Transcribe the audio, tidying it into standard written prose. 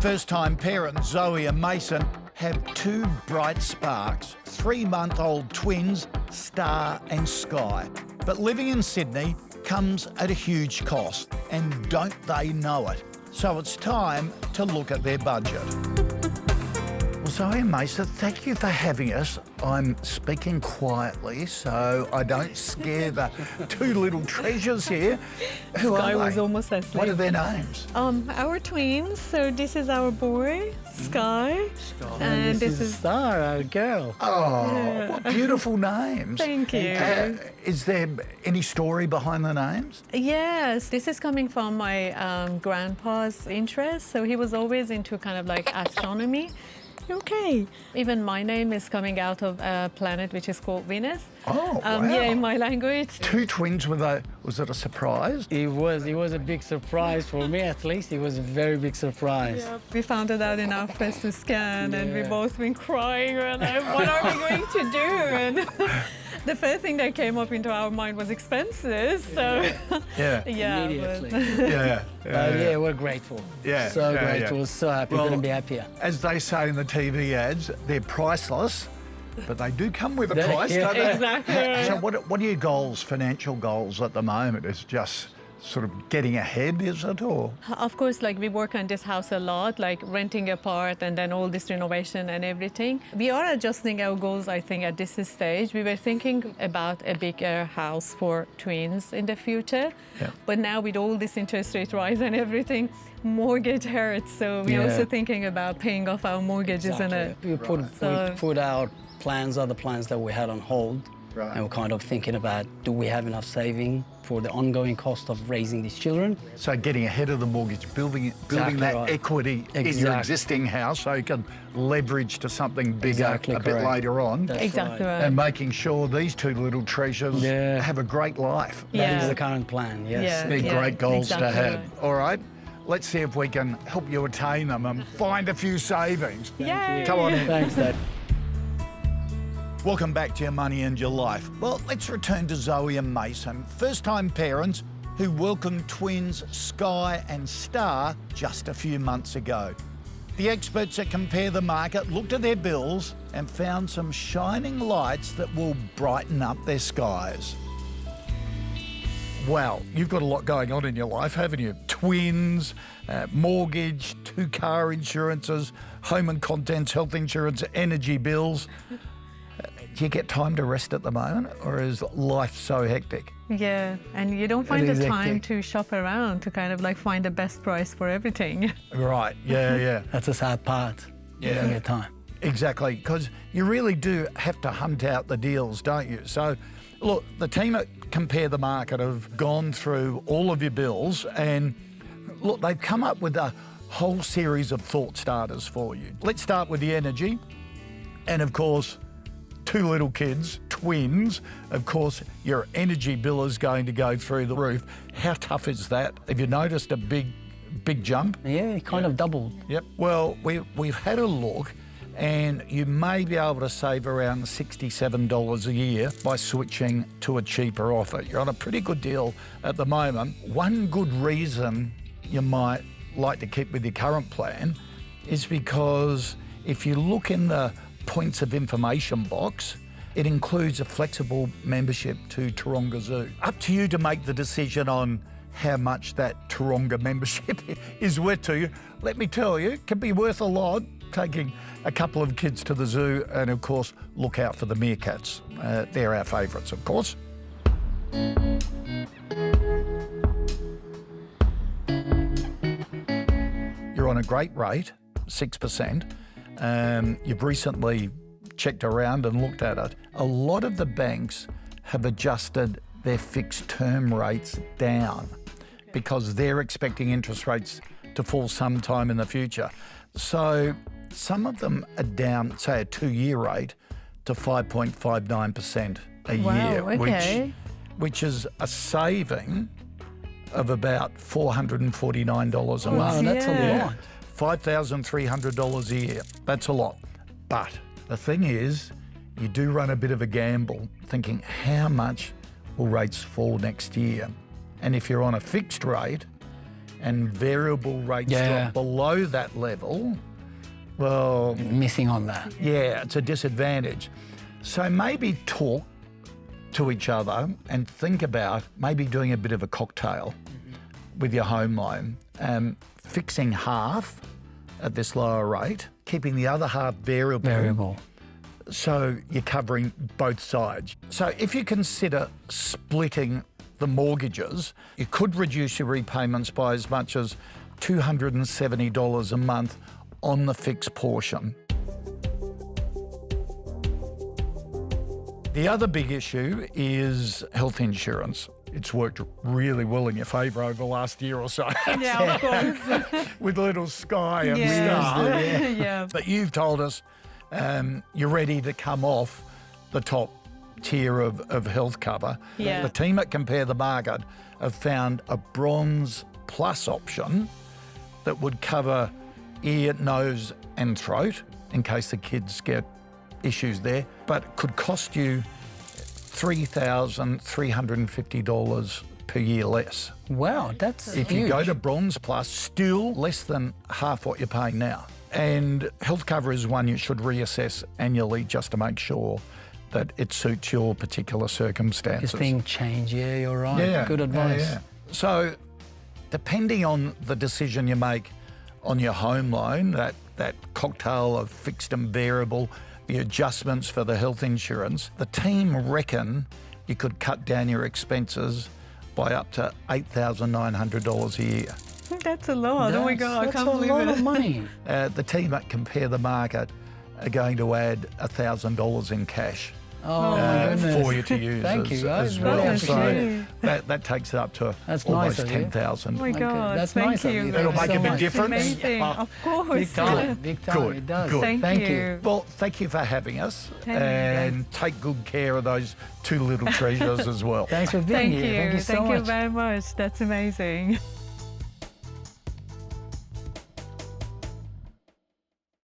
First-time parents Zoe and Mason have two bright sparks, 3-month-old twins, Star and Sky. But living in Sydney comes at a huge cost, and don't they know it? So it's time to look at their budget. Well, Zoe and Mason, thank you for having us. I'm speaking quietly so I don't scare the two little treasures here. Who Sky are they? was almost asleep. What are their names? Our twins. So this is our boy, Sky. And this is Star, our girl. Oh, what beautiful names. Thank you. Is there any story behind the names? Yes, this is coming from my grandpa's interest. So he was always into kind of like astronomy. Okay. Even my name is coming out of a planet which is called Venus. Oh, wow. Yeah, in my language. Two twins, was it a surprise? It was a big surprise for me, at least. It was a very big surprise. Yeah, we found it out in our first scan, and we both been crying. We're like, what are we going to do? And the first thing that came up into our mind was expenses. So Yeah. Immediately. Yeah. We're grateful. Yeah, So yeah, grateful, yeah. so happy. Well, Couldn't be happier. As they say in the TV ads, they're priceless, but they do come with a price, Yeah. don't they? Exactly. So what are your goals, financial goals at the moment? Is just sort of getting ahead, is it, or? Of course, like we work on this house a lot, like renting apart and then all this renovation and everything. We are adjusting our goals, I think, at this stage. We were thinking about a bigger house for twins in the future. Yeah. But now with all this interest rate rise and everything, mortgage hurts. So we're also thinking about paying off our mortgages Exactly. We put our other plans that we had on hold. Right. And we're kind of thinking about, do we have enough saving for the ongoing cost of raising these children? So getting ahead of the mortgage, building Exactly that right. equity in your Exactly. existing house so you can leverage to something bigger Exactly a bit correct. later on. That's Exactly right. right. And making sure these two little treasures have a great life. That is Yeah. the current plan, yes. Yeah. They're great goals exactly to have. right. All right, let's see if we can help you attain them and find a few savings. Yay! Come on in. Thanks, Dad. Welcome back to Your Money and Your Life. Well, let's return to Zoe and Mason, first-time parents who welcomed twins Sky and Star just a few months ago. The experts that compare the market looked at their bills and found some shining lights that will brighten up their skies. Wow, you've got a lot going on in your life, haven't you? Twins, mortgage, 2 car insurances, home and contents, health insurance, energy bills. Do you get time to rest at the moment, or is life so hectic? Yeah, and you don't find the is time hectic. to shop around to kind of like find the best price for everything. Right, yeah. That's the sad part. You don't get time. Exactly, because you really do have to hunt out the deals, don't you? So, look, the team at Compare the Market have gone through all of your bills and, look, they've come up with a whole series of thought starters for you. Let's start with the energy. And, of course, 2 little kids, twins. Of course, your energy bill is going to go through the roof. How tough is that? Have you noticed a big jump? Yeah, it kind of doubled. Yep. Well, we've had a look, and you may be able to save around $67 a year by switching to a cheaper offer. You're on a pretty good deal at the moment. One good reason you might like to keep with your current plan is because if you look in the points of information box, it includes a flexible membership to Taronga Zoo. Up to you to make the decision on how much that Taronga membership is worth to you. Let me tell you, it can be worth a lot, taking a couple of kids to the zoo, and of course, look out for the meerkats. They're our favourites, of course. You're on a great rate, 6%. You've recently checked around and looked at it. A lot of the banks have adjusted their fixed term rates down because they're expecting interest rates to fall sometime in the future. So some of them are down, say, a 2-year rate to 5.59% a year, okay. which is a saving of about $449 a month. Wow, that's a lot. $5,300 a year. That's a lot. But the thing is, you do run a bit of a gamble thinking, how much will rates fall next year? And if you're on a fixed rate, and variable rates drop below that level, well, Missing on that. yeah, it's a disadvantage. So maybe talk to each other and think about maybe doing a bit of a cocktail with your home loan, fixing half at this lower rate, keeping the other half variable. So you're covering both sides. So if you consider splitting the mortgages, you could reduce your repayments by as much as $270 a month on the fixed portion. The other big issue is health insurance. It's worked really well in your favour over the last year or so. Yeah, of course. With little Sky and Yeah. Star. Yeah. But you've told us you're ready to come off the top tier of health cover. Yeah. The team at Compare the Market have found a Bronze Plus option that would cover ear, nose and throat in case the kids get issues there, but could cost you $3,350 per year less. Wow, that's If huge. you go to Bronze Plus, still less than half what you're paying now. And health cover is one you should reassess annually just to make sure that it suits your particular circumstances. Because things change, yeah, you're right. Yeah, Good advice. yeah. So, depending on the decision you make on your home loan, that cocktail of fixed and variable, the adjustments for the health insurance, the team reckon you could cut down your expenses by up to $8,900 a year. That's a lot. Oh my God, I That's can't a believe lot it. of money. The team at Compare the Market are going to add $1,000 in cash Oh, my goodness. for you to use Thank you, guys. as Really well. appreciate it. That takes it up to That's almost nice of you. $10,000. Oh my God, That's thank nice of you. you. It'll very make a big much. difference. Amazing, Yeah. of course. Big time, big time. Good, It does. good. Thank you. you. Well, thank you for having us Thank you, and take good care of those two little treasures as well. Thanks for being Thank here. you. Thank you so Thank much. you very much. That's amazing.